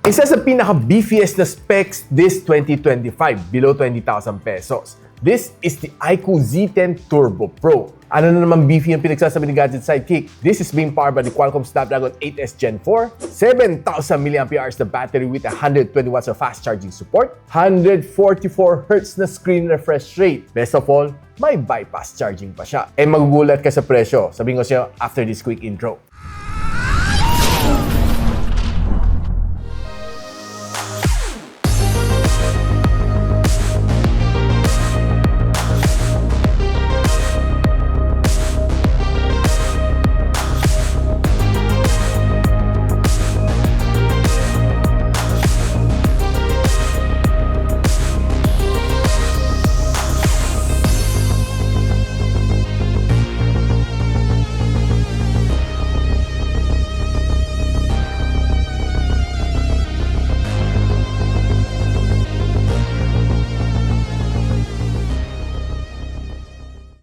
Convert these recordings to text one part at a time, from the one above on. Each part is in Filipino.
Isa sa pinaka-beefiest na specs this 2025, below 20,000 pesos. This is the iQOO Z10 Turbo Pro. Ano na naman beefy ang pinagsasabi ni Gadget Sidekick? This is being powered by the Qualcomm Snapdragon 8S Gen 4, 7,000 mAh na battery with 120 watts of fast charging support, 144 Hz na screen refresh rate. Best of all, may bypass charging pa siya. Eh magugulat ka sa presyo. Sabihin ko sa'yo after this quick intro.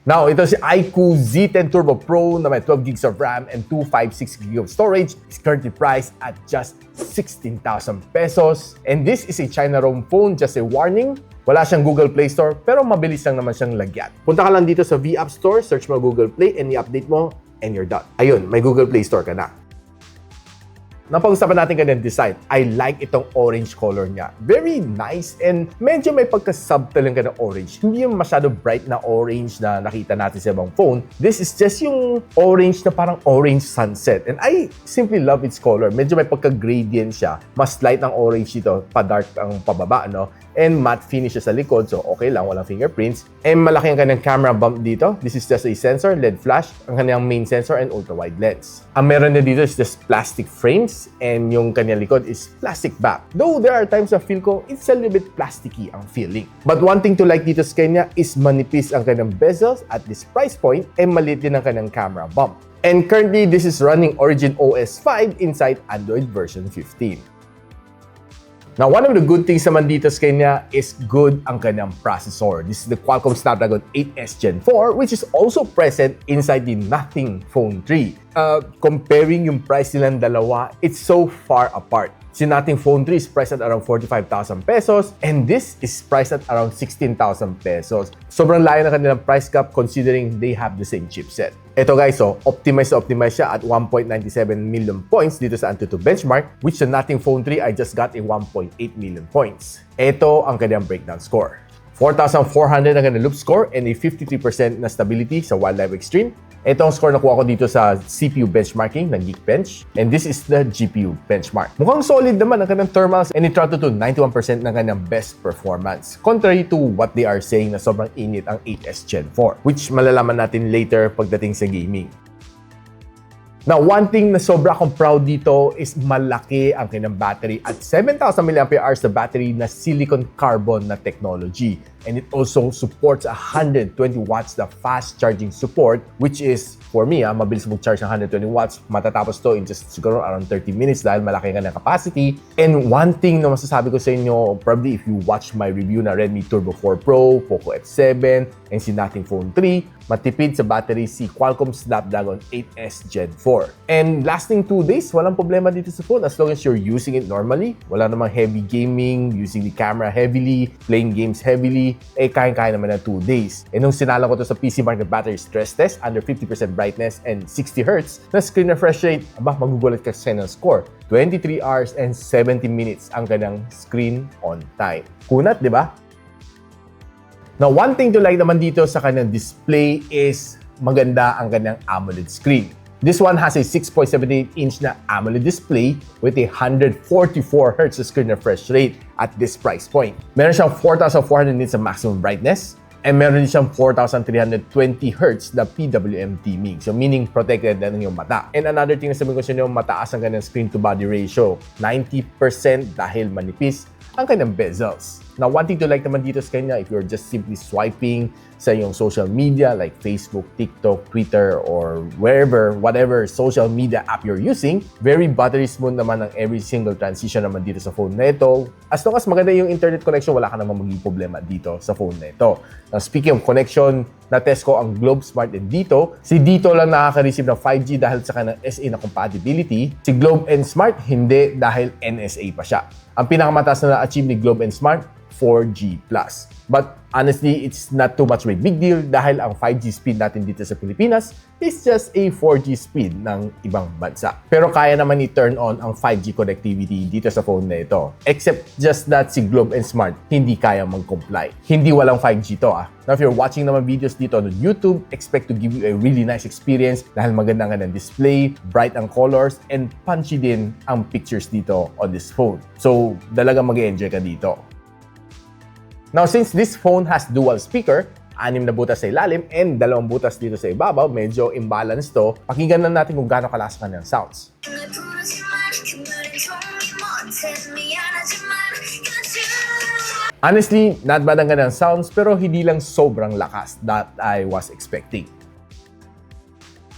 Now, ito si iQOO Z10 Turbo Pro na may 12 GB of RAM and 256 GB of storage is currently priced at just 16,000 pesos. And this is a China ROM phone, just a warning. Wala siyang Google Play Store, pero mabilis lang naman siyang lagyan. Punta ka lang dito sa V App Store, search mo Google Play, and i-update mo, and you're done. Ayun, may Google Play Store ka na. Napag-usapan natin kanyang design. I like itong orange color niya. Very nice and medyo may pagka-subtle yung kanyang orange. Hindi yung masyado bright na orange na nakita natin sa ibang phone. This is just yung orange na parang orange sunset. And I simply love its color. Medyo may pagka-gradient siya. Mas light ang orange dito, pa-dark ang pababa, no? And matte finish siya sa likod, so okay lang, walang fingerprints. And malaki ang kanyang camera bump dito. This is just a sensor, LED flash, ang kanyang main sensor, and ultra-wide lens. Ang meron na dito is just plastic frames, and yung kanyang likod is plastic back. Though there are times na feel ko, it's a little bit plasticky ang feeling. But one thing to like dito sa kanya is manipis ang kanyang bezels at this price point, and maliit din ang kanyang camera bump. And currently, this is running Origin OS 5 inside Android version 15. Now, one of the good things naman dito sa kanya is good ang kanyang processor. This is the Qualcomm Snapdragon 8S Gen 4, which is also present inside the Nothing Phone 3. Comparing yung price nilang dalawa, it's so far apart. Si Nothing Phone 3 is priced at around 45,000 pesos and this is priced at around 16,000 pesos. Sobrang layo na kanilang price gap considering they have the same chipset. Ito guys, so optimize siya at 1.97 million points dito sa AnTuTu benchmark, which sa Nothing Phone 3 I just got a 1.8 million points. Ito ang kanyang breakdown score. 4,400 ang kanyang loop score and a 53% na stability sa Wildlife Extreme. Ito ang score na kuha ko dito sa CPU benchmarking ng Geekbench. And this is the GPU benchmark. Mukhang solid naman ang kanyang thermals and it throttled to 91% ng kanyang best performance. Contrary to what they are saying na sobrang init ang 8S Gen 4, which malalaman natin later pagdating sa gaming. Now, one thing na sobra akong proud dito is malaki ang kanyang battery at 7,000 mAh na battery na silicon carbon na technology. And it also supports 120 watts na fast charging support, which is, for me, mabilis mag-charge ng 120 watts. Matatapos to in just siguro around 30 minutes dahil malaki ka ng capacity. And one thing na masasabi ko sa inyo, probably if you watch my review na Redmi Turbo 4 Pro, Poco F7, and si Nothing Phone 3, matipid sa battery si Qualcomm Snapdragon 8S Gen 4. And lasting 2 days, walang problema dito sa phone as long as you're using it normally. Wala namang heavy gaming, using the camera heavily, playing games heavily, kaya-kaya naman na 2 days. And nung sinala ko to sa PC Market Battery Stress Test, under 50% brightness and 60 Hz na screen refresh rate, magugulat ka sa ng score. 23 hours and 70 minutes ang kanyang screen on time. Kunat, di ba? Now, one thing to like naman dito sa kanyang display is maganda ang kanyang AMOLED screen. This one has a 6.78-inch na AMOLED display with a 144 Hz screen refresh rate at this price point. Meron siyang 4,400 nits na maximum brightness and meron din siyang 4,320 Hz na PWM dimming. So meaning protected na ng iyong mata. And another thing na sabihin ko sa inyo, mataas ang kanyang screen to body ratio. 90% dahil manipis ang kanyang bezels. Now, one thing to like naman dito sa kanya, if you're just simply swiping sa yung social media like Facebook, TikTok, Twitter, or whatever social media app you're using, very battery smooth naman ang every single transition naman dito sa phone na ito. As long as maganda yung internet connection, wala ka naman magiging problema dito sa phone na ito. Now, speaking of connection, na-test ko ang Globe Smart din dito. Si Dito lang nakaka-receive ng 5G dahil sa kanyang SA na compatibility. Si Globe and Smart, hindi dahil NSA pa siya. Ang pinakamataas na na-achieve ni Globe and Smart, 4G+. But honestly, it's not too much of a big deal dahil ang 5G speed natin dito sa Pilipinas is just a 4G speed ng ibang bansa. Pero kaya naman i-turn on ang 5G connectivity dito sa phone na ito. Except just that si Globe and Smart hindi kaya mag-comply. Hindi walang 5G to Now, if you're watching naman videos dito on YouTube, expect to give you a really nice experience dahil maganda nga ng display, bright ang colors, and punchy din ang pictures dito on this phone. So, talagang mag-enjoy ka dito. Now, since this phone has dual speaker, 6 na butas sa ilalim and 2 butas dito sa ibabaw, medyo imbalance to. Pakinggan na natin kung gaano kalakas kanyang sounds. Honestly, not bad ang kanyang sounds pero hindi lang sobrang lakas that I was expecting.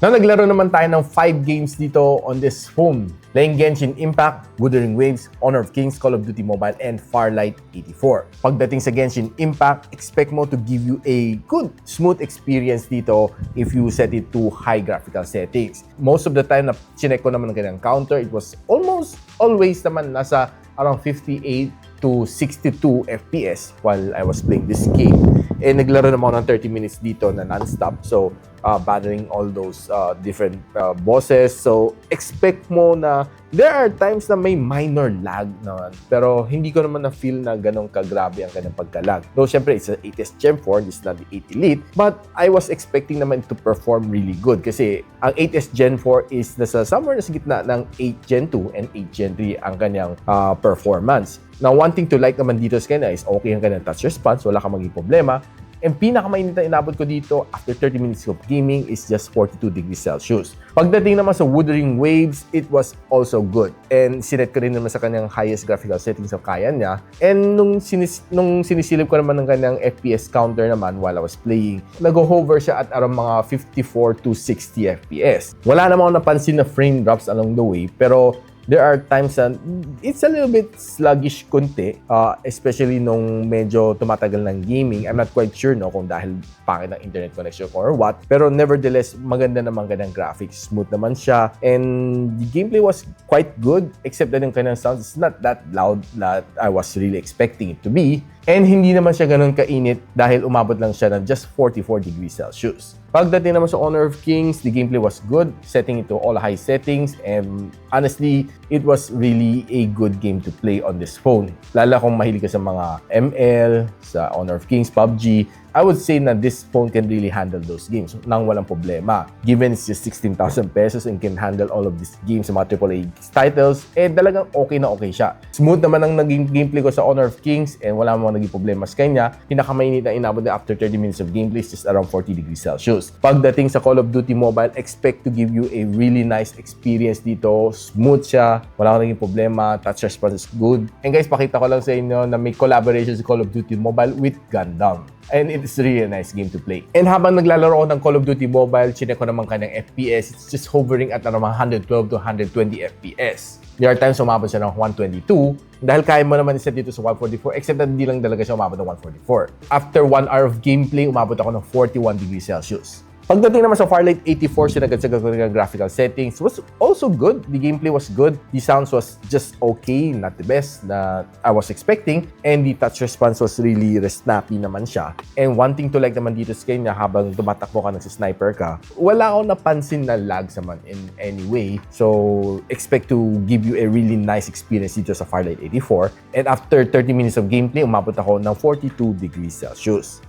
Now, naglaro naman tayo ng 5 games dito on this phone. Playing Genshin Impact, Wuthering Waves, Honor of Kings, Call of Duty Mobile, and Farlight 84. Pagdating sa Genshin Impact, expect mo to give you a good, smooth experience dito if you set it to high graphical settings. Most of the time na chinek ko naman ng kanyang counter, it was almost always naman nasa around 58 to 62 FPS while I was playing this game. Naglaro naman ako ng 30 minutes dito na non-stop. So, battling all those different bosses. So, expect mo na there are times na may minor lag naman. Pero, hindi ko naman na-feel na ganun kagrabe ang kanyang pagka-lag. Though, syempre, it's an 8S Gen 4. This is not the 8 Elite. But, I was expecting naman to perform really good. Kasi, ang 8S Gen 4 is nasa somewhere nasa gitna ng 8 Gen 2 and 8 Gen 3 ang kanyang performance. Now, one thing to like naman dito sa kanya is okay ang kanyang touch response, wala kang maging problema. And pinakamainit na inabot ko dito after 30 minutes of gaming is just 42 degrees Celsius. Pagdating naman sa Wuthering Waves, it was also good. And sinet ko rin naman sa kanyang highest graphical settings na kaya niya. And nung sinisilip ko naman ng kanyang FPS counter naman while I was playing, nag-hover siya at around mga 54 to 60 FPS. Wala naman ako napansin na frame drops along the way, pero there are times that it's a little bit sluggish kunti, especially nung medyo tumatagal ng gaming. I'm not quite sure kung dahil pangit ng internet connection or what. Pero nevertheless, maganda naman kanyang graphics. Smooth naman siya. And the gameplay was quite good, except that yung kanyang sounds is not that loud that I was really expecting it to be. And hindi naman siya ganun kainit dahil umabot lang siya ng just 44 degrees Celsius. Pagdating naman sa Honor of Kings, the gameplay was good, setting it to all high settings, and honestly, it was really a good game to play on this phone. Lalo kung mahilig ka sa mga ML, sa Honor of Kings, PUBG, I would say na this phone can really handle those games nang walang problema. Given it's just 16,000 pesos and can handle all of these games sa mga AAA titles, talagang okay na okay siya. Smooth naman ang naging gameplay ko sa Honor of Kings and wala namang naging problema sa kanya. Pinakamainit na inabot na after 30 minutes of gameplay is just around 40 degrees Celsius. Pagdating sa Call of Duty Mobile, expect to give you a really nice experience dito. Smooth siya, wala kang naging problema, touch response is good. And guys, pakita ko lang sa inyo na may collaboration sa Call of Duty Mobile with Gundam. And it's really a nice game to play. And habang naglalaro ako ng Call of Duty Mobile, chinek ko naman kanyang FPS. It's just hovering at around 112 to 120 FPS. There are times umabot siya ng 122 dahil kaya mo naman iset dito sa 144 except na hindi lang talaga siya umabot ng 144. After 1 hour of gameplay, umabot ako ng 41 degrees Celsius. Pagdating naman sa Farlight 84, sinagad-sagad ko ng graphical settings was also good. The gameplay was good. The sounds was just okay, not the best that I was expecting. And the touch response was really snappy naman siya. And one thing to like naman dito sa kanya habang tumatakbo ka sniper ka, wala akong napansin na lag naman in any way. So, expect to give you a really nice experience dito sa Farlight 84. And after 30 minutes of gameplay, umabot ako ng 42 degrees Celsius.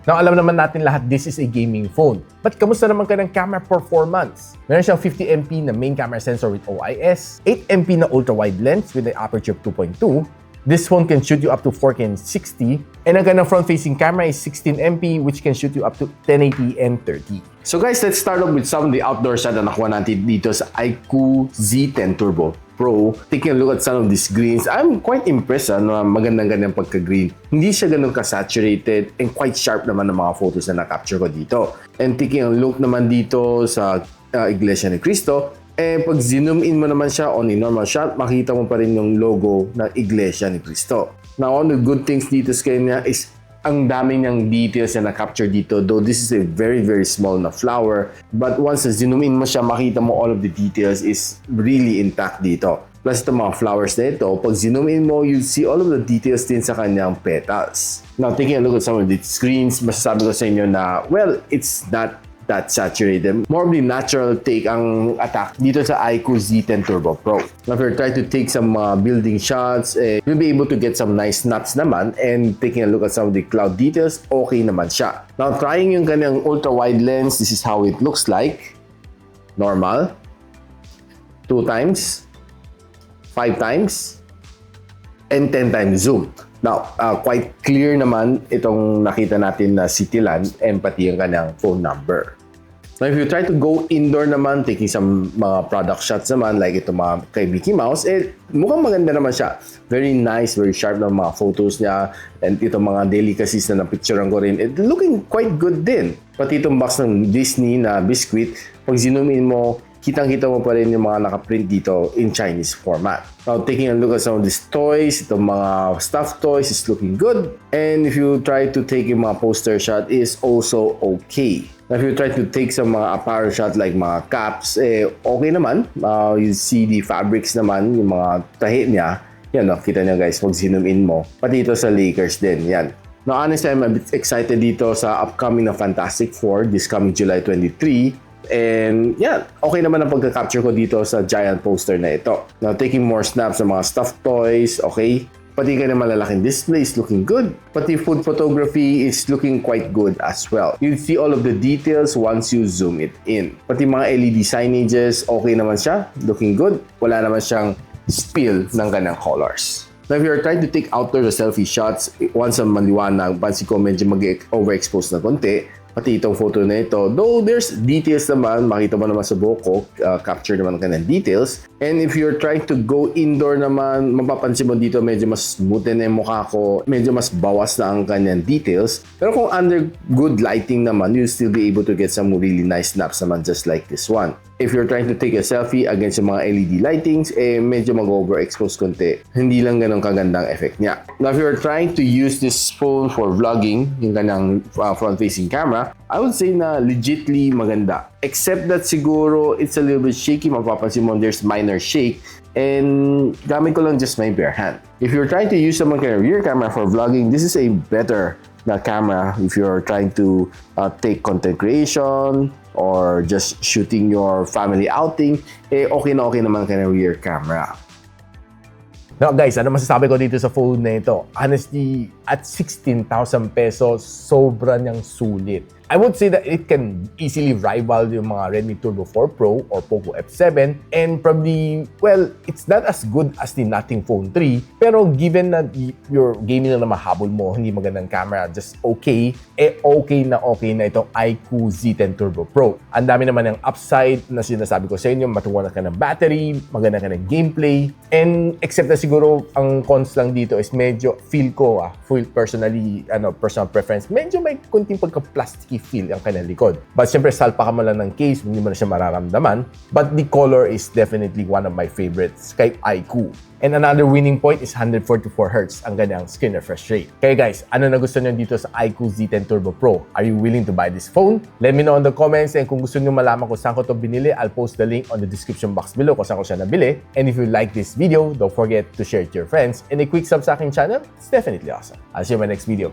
Now, alam naman natin lahat, this is a gaming phone. But kamusta naman ka ng camera performance? Meron siyang 50MP na main camera sensor with OIS, 8MP na ultra-wide lens with an aperture of 2.2. This phone can shoot you up to 4K and 60. And ang kanyang front-facing camera is 16MP which can shoot you up to 1080 and 30. So guys, let's start off with some of the outdoor shot na nakuha natin dito sa iQOO Z10 Turbo. Pro. Taking a look at some of these greens, I'm quite impressed na magandang pagka-green. Hindi siya ganun ka-saturated and quite sharp naman ng mga photos na na-capture ko dito. And taking a look naman dito sa Iglesia ni Cristo, pag zoom in mo naman siya on a normal shot, makita mo pa rin yung logo ng Iglesia ni Cristo. Now, one of the good things dito sa kanya is ang dami niyang details na na-capture dito, though this is a very small na flower, but once na zoom in mo siya, makita mo all of the details is really intact dito. Plus itong mga flowers na ito, pag zoom in mo, you see all of the details din sa kanyang petals. Now, taking a look at some of the screens, masasabi ko sa inyo na, well, it's not that saturated. More of the natural take ang attack dito sa iQOO Z10 Turbo Pro. Now, if you're trying to take some building shots, you'll be able to get some nice snaps naman, and taking a look at some of the cloud details, okay naman siya. Now, trying yung kanyang ultra-wide lens, this is how it looks like. Normal. 2 times. 5 times. And 10 times zoom. Now, quite clear naman itong nakita natin na Cityland and pati yung kanyang phone number. Now, if you try to go indoor naman, taking some mga product shots naman, like ito mga kay Mickey Mouse, mukhang maganda naman siya. Very nice, very sharp na mga photos niya. And itong mga delicacies na napicturean ko rin, looking quite good din. Pati itong box ng Disney na biscuit, pag zoom in mo, kitang-kita mo pa rin yung mga nakaprint dito in Chinese format. Now, taking a look at some of these toys, itong mga stuffed toys is looking good. And if you try to take yung mga poster shot, is also okay. Now, if you try to take some mga apparel shot like mga caps, okay naman. You see the fabrics naman, yung mga tahi niya. Yan, kita niyo guys, pag zoom in mo. Pati ito sa Lakers din, yan. Now, honestly, I'm a bit excited dito sa upcoming na Fantastic Four this coming July 23. And yeah, okay naman ang pagka-capture ko dito sa giant poster na ito. Now, taking more snaps ng mga stuffed toys, okay. Pati ka na malalaking display is looking good. Pati food photography is looking quite good as well. You see all of the details once you zoom it in. Pati mga LED signages, okay naman siya. Looking good. Wala naman siyang spill ng kanyang colors. Now, if you're trying to take outdoor selfie shots, once ang maliwanag, pansin ko medyo mag-overexpose na konti. Pati itong photo na ito, though there's details naman, makita mo naman sa buhok ko, capture naman ka ng details. And if you're trying to go indoor naman, mapapansin mo dito medyo mas smooth na yung mukha ko, medyo mas bawas na ang kanyang details. Pero kung under good lighting naman, you'll still be able to get some really nice snaps naman just like this one. If you're trying to take a selfie against yung mga LED lightings, medyo mag-overexpose konti. Hindi lang ganun kagandang effect niya. Now, if you're trying to use this phone for vlogging, yung kanyang front-facing camera, I would say na legitly maganda. Except that siguro it's a little bit shaky. Mapapansin mo there's minor shake. And gamit ko lang just my bare hand. If you're trying to use some kind of rear camera for vlogging, this is a better na camera if you're trying to take content creation or just shooting your family outing, okay na okay naman ka ng rear camera. Now guys, ano masasabi ko dito sa phone na ito? Honestly, at 16,000 pesos, sobra niyang sulit. I would say that it can easily rival yung mga Redmi Turbo 4 Pro or Poco F7, and probably, well, it's not as good as the Nothing Phone 3, pero given na your gaming na mahabol mo, hindi magandang camera, just okay, okay na itong iQOO Z10 Turbo Pro. Ang dami naman ng upside na sinasabi ko sa inyo, matuwa ka ng battery, maganda ka ng gameplay, and except na siguro ang cons lang dito is medyo feel ko, personally, personal preference, medyo may kunting pagka-plasticky feel ang kanyang likod. But syempre, salpa ka mo lang ng case, hindi mo na siya mararamdaman. But the color is definitely one of my favorites kay iQOO. And another winning point is 144Hz ang kanyang screen refresh rate. Kaya guys, ano na gusto nyo dito sa iQOO Z10 Turbo Pro? Are you willing to buy this phone? Let me know in the comments, and kung gusto nyo malaman kung saan ko ito binili, I'll post the link on the description box below kung saan ko siya nabili. And if you like this video, don't forget to share it to your friends. And a quick sub sa aking channel, it's definitely awesome. I'll see you in my next video.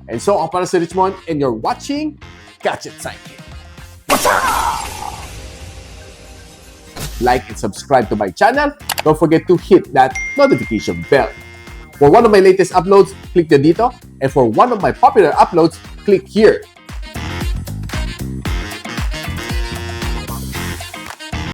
And so, ako para si Richmond, and you're watching Gadget Sidekick. Like and subscribe to my channel. Don't forget to hit that notification bell. For one of my latest uploads, click the dito. And for one of my popular uploads, click here.